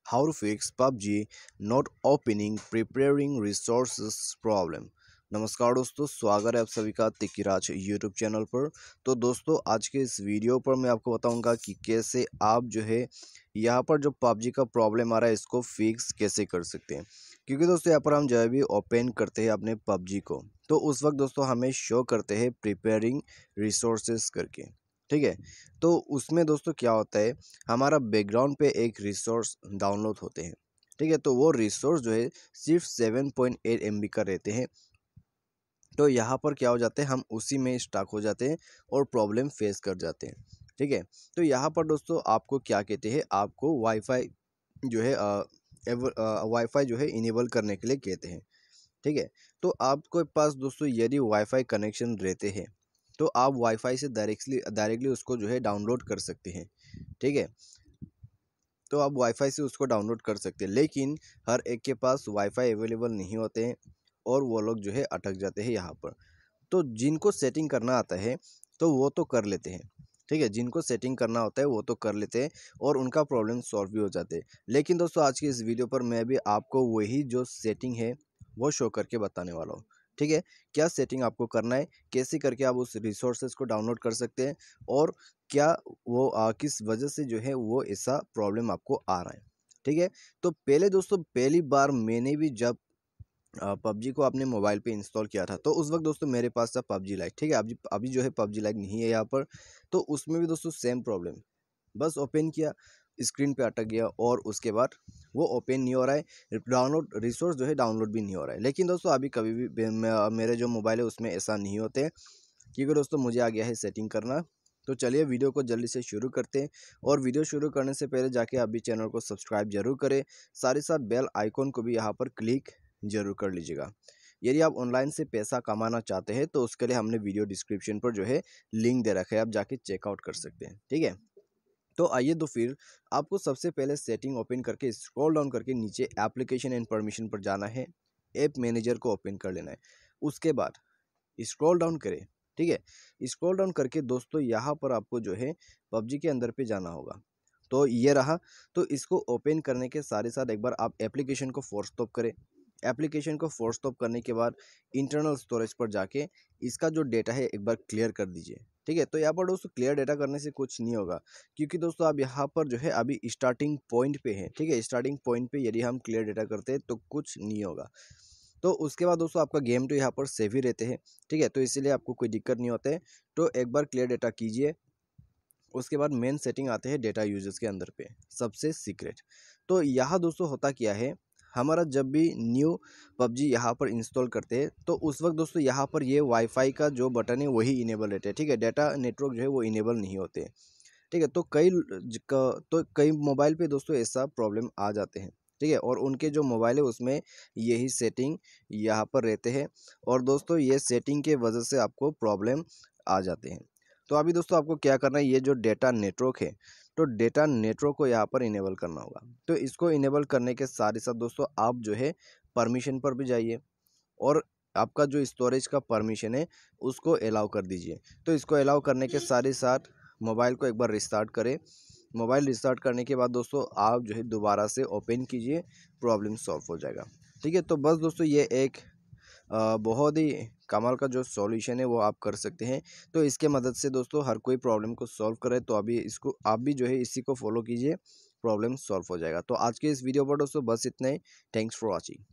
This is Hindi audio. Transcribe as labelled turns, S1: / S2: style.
S1: How to fix PUBG not opening preparing resources problem। नमस्कार दोस्तों, स्वागत है आप सभी का तिकिराज यूट्यूब चैनल पर। तो दोस्तों, आज के इस वीडियो पर मैं आपको बताऊंगा कि कैसे आप जो है यहाँ पर जो PUBG का प्रॉब्लम आ रहा है इसको फिक्स कैसे कर सकते हैं। क्योंकि दोस्तों यहाँ पर हम जब भी ओपन करते हैं अपने PUBG को, तो उस वक्त दोस्तों हमें शो करते हैं प्रिपेयरिंग रिसोर्सेज करके। ठीक है, तो उसमें दोस्तों क्या होता है, हमारा बैकग्राउंड पे एक रिसोर्स डाउनलोड होते हैं। ठीक है, तो वो रिसोर्स जो है सिर्फ 7.8 MB का रहते हैं। तो यहाँ पर क्या हो जाते हैं, हम उसी में स्टक हो जाते हैं और प्रॉब्लम फेस कर जाते हैं। ठीक है, तो यहाँ पर दोस्तों आपको क्या कहते हैं, आपको वाईफाई जो है वाईफाई जो है इनेबल करने के लिए कहते हैं। ठीक है, तो आपके पास दोस्तों यदि वाईफाई कनेक्शन रहते हैं तो आप वाईफाई से डायरेक्टली उसको जो है डाउनलोड कर सकते हैं। ठीक है, तो आप वाईफाई से उसको डाउनलोड कर सकते हैं, लेकिन हर एक के पास वाईफाई अवेलेबल नहीं होते हैं और वो लोग जो है अटक जाते हैं यहाँ पर। तो जिनको सेटिंग करना आता है तो वो तो कर लेते हैं। ठीक है, जिनको सेटिंग करना होता है वो तो कर लेते हैं और उनका प्रॉब्लम सॉल्व भी हो जाते हैं। लेकिन दोस्तों आज की इस वीडियो पर मैं भी आपको वही जो सेटिंग है वो शो करके बताने वाला हूँ। ठीक है, क्या सेटिंग आपको करना है, कैसे करके आप उस रिसोर्सेज को डाउनलोड कर सकते हैं और क्या वो किस वजह से जो है वो ऐसा प्रॉब्लम आपको आ रहा है। ठीक है, तो पहले दोस्तों पहली बार मैंने भी जब पबजी को आपने मोबाइल पे इंस्टॉल किया था तो उस वक्त दोस्तों मेरे पास था पबजी लाइट। ठीक है, अभी जो है पबजी लाइट नहीं है यहाँ पर। तो उसमें भी दोस्तों सेम प्रॉब्लम, बस ओपन किया, स्क्रीन पे अटक गया और उसके बाद वो ओपन नहीं हो रहा है, डाउनलोड रिसोर्स जो है डाउनलोड भी नहीं हो रहा है। लेकिन दोस्तों अभी कभी भी मेरे जो मोबाइल है उसमें ऐसा नहीं होते हैं, क्योंकि दोस्तों मुझे आ गया है सेटिंग करना। तो चलिए वीडियो को जल्दी से शुरू करते हैं, और वीडियो शुरू करने से पहले जाके अभी चैनल को सब्सक्राइब जरूर करें, साथ ही साथ बेल आइकॉन को भी यहाँ पर क्लिक जरूर कर लीजिएगा। यदि आप ऑनलाइन से पैसा कमाना चाहते हैं तो उसके लिए हमने वीडियो डिस्क्रिप्शन पर जो है लिंक दे रखा है, आप जाके चेकआउट कर सकते हैं। ठीक है, तो आइए तो फिर आपको सबसे पहले सेटिंग ओपन करके स्क्रॉल डाउन करके नीचे एप्लीकेशन एंड परमिशन पर जाना है, ऐप मैनेजर को ओपन कर लेना है। उसके बाद स्क्रॉल डाउन करें। ठीक है, स्क्रॉल डाउन करके दोस्तों यहाँ पर आपको जो है पबजी के अंदर पे जाना होगा। तो ये रहा, तो इसको ओपन करने के साथ ही साथ एक बार आप एप्लीकेशन को फोर्स स्टॉप करें। एप्लीकेशन को फोर्स स्टॉप करने के बाद इंटरनल स्टोरेज पर जाके इसका जो डेटा है एक बार क्लियर कर दीजिए। ठीक है, तो यहाँ पर दोस्तों क्लियर डेटा करने से कुछ नहीं होगा, क्योंकि दोस्तों आप यहाँ पर जो है अभी स्टार्टिंग पॉइंट पे हैं। ठीक है, स्टार्टिंग पॉइंट पे यदि हम क्लियर डेटा करते हैं तो कुछ नहीं होगा। तो उसके बाद दोस्तों आपका गेम तो यहाँ पर सेव ही रहते हैं। ठीक है, तो इसीलिए आपको कोई दिक्कत नहीं होता है। तो एक बार क्लियर डेटा कीजिए, उसके बाद मेन सेटिंग आते हैं डेटा यूजर्स के अंदर पे, सबसे सीक्रेट। तो यहाँ दोस्तों होता क्या है, हमारा जब भी न्यू पबजी यहाँ पर इंस्टॉल करते हैं तो उस वक्त दोस्तों यहाँ पर ये वाईफाई का जो बटन है वही इनेबल रहते हैं। ठीक है, डेटा नेटवर्क जो है वो इनेबल नहीं होते। ठीक है, तो कई मोबाइल पे दोस्तों ऐसा प्रॉब्लम आ जाते हैं। ठीक है, और उनके जो मोबाइल है उसमें यही सेटिंग यहाँ पर रहते हैं, और दोस्तों ये सेटिंग के वजह से आपको प्रॉब्लम आ जाते हैं। तो अभी दोस्तों आपको क्या करना है, ये जो डेटा नेटवर्क है तो डेटा नेटवर्क को यहाँ पर इनेबल करना होगा। तो इसको इनेबल करने के साथ ही साथ दोस्तों आप जो है परमिशन पर भी जाइए और आपका जो स्टोरेज का परमिशन है उसको अलाउ कर दीजिए। तो इसको अलाउ करने के साथ ही साथ मोबाइल को एक बार रिस्टार्ट करें। मोबाइल रिस्टार्ट करने के बाद दोस्तों आप जो है दोबारा से ओपन कीजिए, प्रॉब्लम सॉल्व हो जाएगा। ठीक है, तो बस दोस्तों ये एक बहुत ही कमाल का जो सॉल्यूशन है वो आप कर सकते हैं। तो इसके मदद से दोस्तों हर कोई प्रॉब्लम को सॉल्व करे, तो अभी इसको आप भी जो है इसी को फॉलो कीजिए, प्रॉब्लम सॉल्व हो जाएगा। तो आज के इस वीडियो पर दोस्तों बस इतना ही। Thanks for watching.